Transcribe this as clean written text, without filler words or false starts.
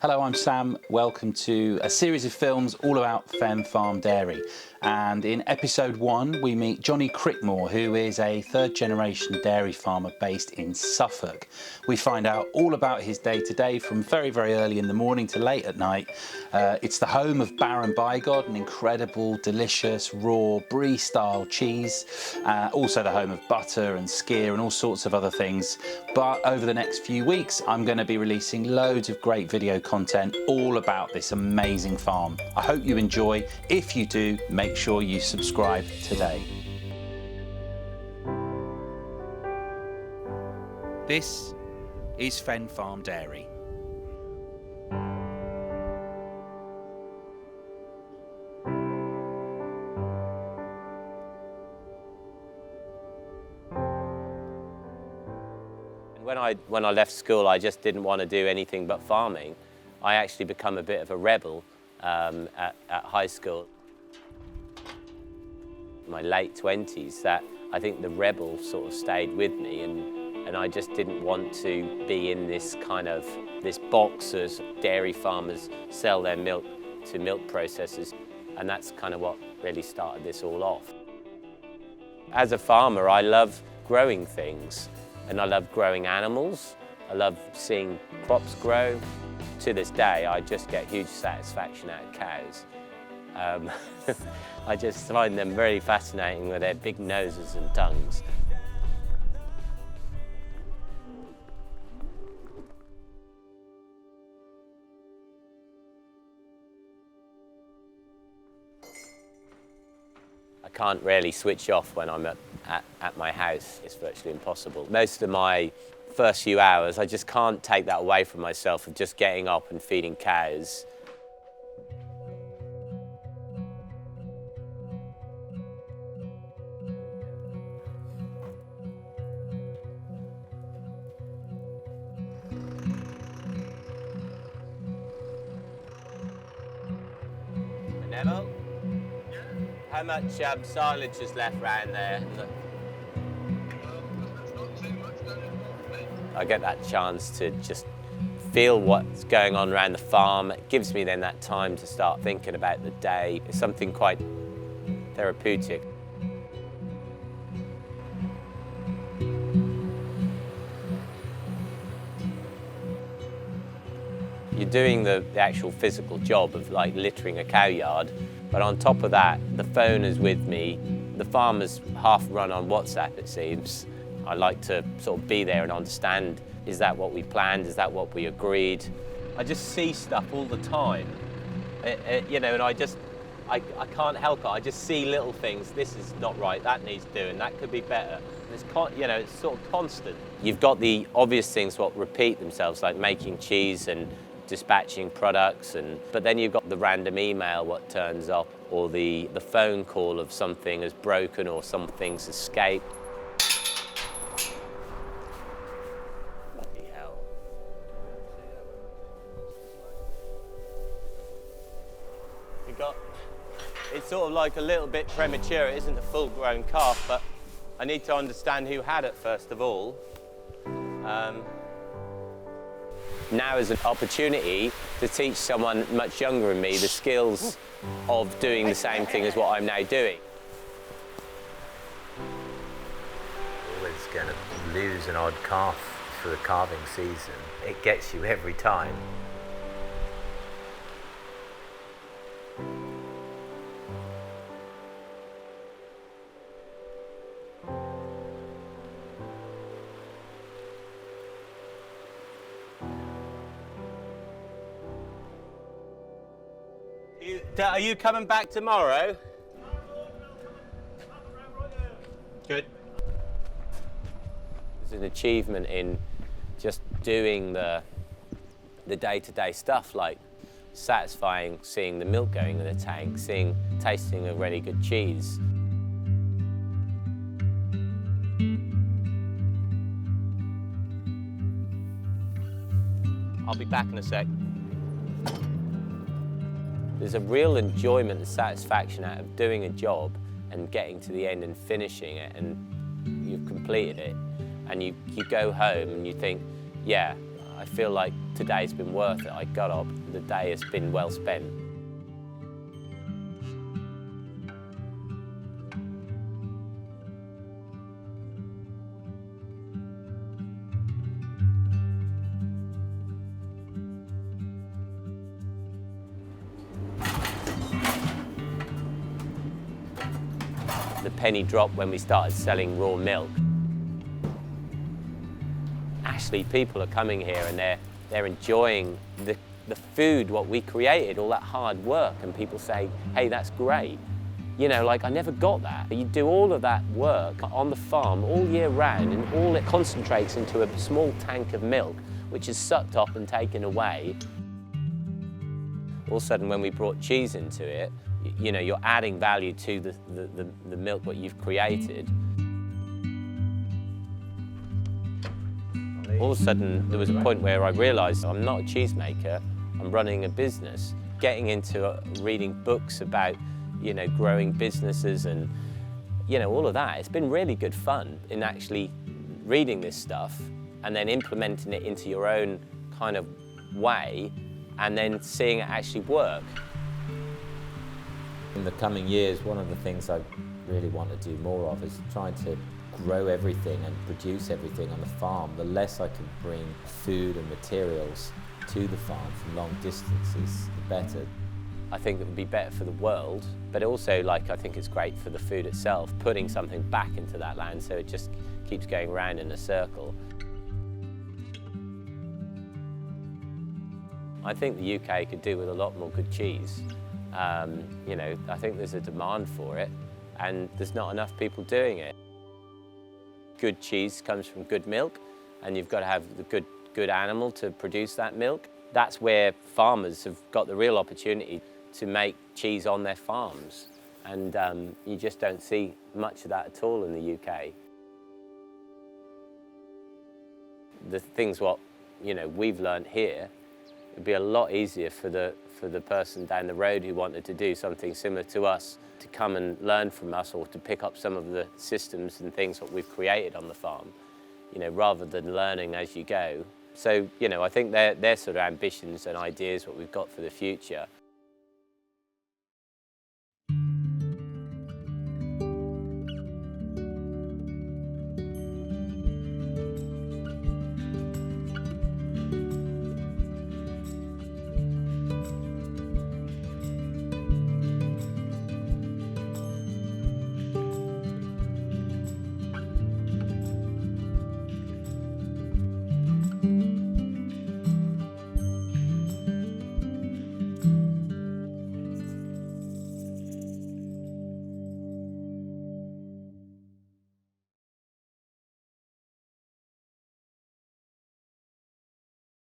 Hello, I'm Sam. Welcome to a series of films all about Fen Farm Dairy. And in episode 1, we meet Johnny Crickmore, who is a third-generation dairy farmer based in Suffolk. We find out all about his day-to-day from very, very early in the morning to late at night. It's the home of Baron Bigod, an incredible, delicious, raw, brie-style cheese. Also the home of butter and skyr and all sorts of other things. But over the next few weeks, I'm going to be releasing loads of great video content all about this amazing farm. I hope you enjoy. If you do, make sure you subscribe today. This is Fen Farm Dairy. When I left school, I just didn't want to do anything but farming. I actually become a bit of a rebel at high school. My late 20s, that I think the rebel sort of stayed with me, and I just didn't want to be in this box as dairy farmers sell their milk to milk processors, and that's kind of what really started this all off. As a farmer, I love growing things, and I love growing animals. I love seeing crops grow. To this day, I just get huge satisfaction out of cows. I just find them very fascinating with their big noses and tongues. I can't really switch off when I'm at my house. It's virtually impossible. Most of my first few hours, I just can't take that away from myself of just getting up and feeding cows. Neville? Yeah? How much silage is left round there? I get that chance to just feel what's going on around the farm. It gives me then that time to start thinking about the day. It's something quite therapeutic. You're doing the actual physical job of like littering a cow yard, but on top of that, the phone is with me. The farmer's half run on WhatsApp, it seems. I like to sort of be there and understand, is that what we planned? Is that what we agreed? I just see stuff all the time, you know, and I can't help it. I just see little things. This is not right, that needs doing, that could be better. And it's, you know, it's sort of constant. You've got the obvious things what repeat themselves, like making cheese and dispatching products, but then you've got the random email what turns up, or the phone call of something has broken or something's escaped. It's sort of like a little bit premature. It isn't a full-grown calf, but I need to understand who had it first of all. Now is an opportunity to teach someone much younger than me the skills of doing the same thing as what I'm now doing. Always going to lose an odd calf for the calving season. It gets you every time. Are you coming back tomorrow? Good. There's an achievement in just doing the day-to-day stuff, like satisfying seeing the milk going in the tank, tasting a really good cheese. I'll be back in a sec. There's a real enjoyment and satisfaction out of doing a job and getting to the end and finishing it, and you've completed it. And you go home and you think, yeah, I feel like today's been worth it. I got up, the day has been well spent. The penny dropped when we started selling raw milk. Actually, people are coming here and they're enjoying the food, what we created, all that hard work, and people say, hey, that's great. You know, like, I never got that. You do all of that work on the farm all year round, and all it concentrates into a small tank of milk, which is sucked up and taken away. All of a sudden, when we brought cheese into it, you know, you're adding value to the milk what you've created. All of a sudden, there was a point where I realised I'm not a cheesemaker, I'm running a business. Getting into reading books about, you know, growing businesses and, you know, all of that. It's been really good fun in actually reading this stuff and then implementing it into your own kind of way and then seeing it actually work. In the coming years, one of the things I really want to do more of is trying to grow everything and produce everything on the farm. The less I can bring food and materials to the farm from long distances, the better. I think it would be better for the world, but also, like, I think it's great for the food itself, putting something back into that land so it just keeps going around in a circle. I think the UK could do with a lot more good cheese. You know, I think there's a demand for it, and there's not enough people doing it. Good cheese comes from good milk, and you've got to have the good animal to produce that milk. That's where farmers have got the real opportunity to make cheese on their farms, and you just don't see much of that at all in the UK. The things what, you know, we've learned here, it'd be a lot easier for the person down the road who wanted to do something similar to us to come and learn from us, or to pick up some of the systems and things that we've created on the farm, you know, rather than learning as you go. So, you know, I think they're sort of ambitions and ideas what we've got for the future.